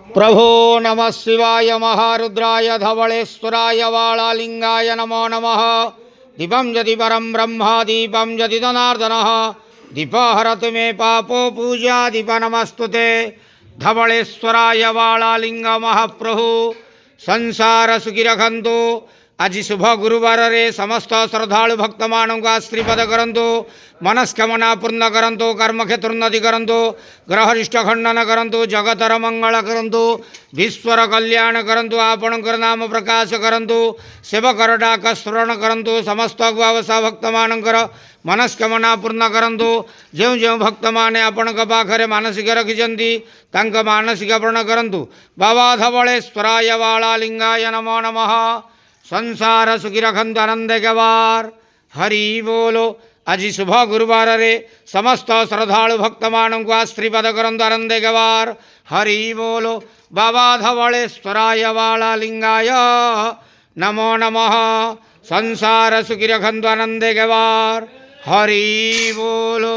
प्रभो नमः शिवाय महारुद्राय धवलेश्वराय वाळालिंगाय नमो नमः। दीपं यदि परं ब्रह्म दीपं यदि जनार्दनः दीपहरतु मे पापो पूजा दीप नमस्तुते। धवलेश्वराय वाळालिंग महाप्रभु संसार सुखी रखंतु। आज शुभ गुरुवार रे समस्त श्रद्धालु भक्त मानक आशीर्वाद करंतु। मनस्कामना पूर्ण करंतु। कर्मक्षेत्र उन्नति करंतु। ग्रहरिष्ट खंडन करंतु। जगतर मंगल करंतु। विश्वर कल्याण करंतु। आपणकर नाम प्रकाश करंतु। सेवकर डाक स्मरण करंतु। समस्त गुआवसा भक्त मानकर मनस्कामना पूर्ण करंतु। जो जो भक्त माने आपणक पाखरे मानसिक रखिछंती तांक मानसिक पूर्ण करंतु। बाबा धवलेश्वराय वाळालिंगाय नमो नमः। संसार सुखी रखंतु आनंद गवार। हरि बोलो। आज शुभ गुरुवार रे समस्त श्रद्धालु भक्त मानक आशीर्वाद करंतु आनंद गवार। हरि बोलो। बाबा धवलेश्वराय वाळालिंगाय नमो नमः। संसार सुखी रखंतु आनंद गवार। हरि बोलो।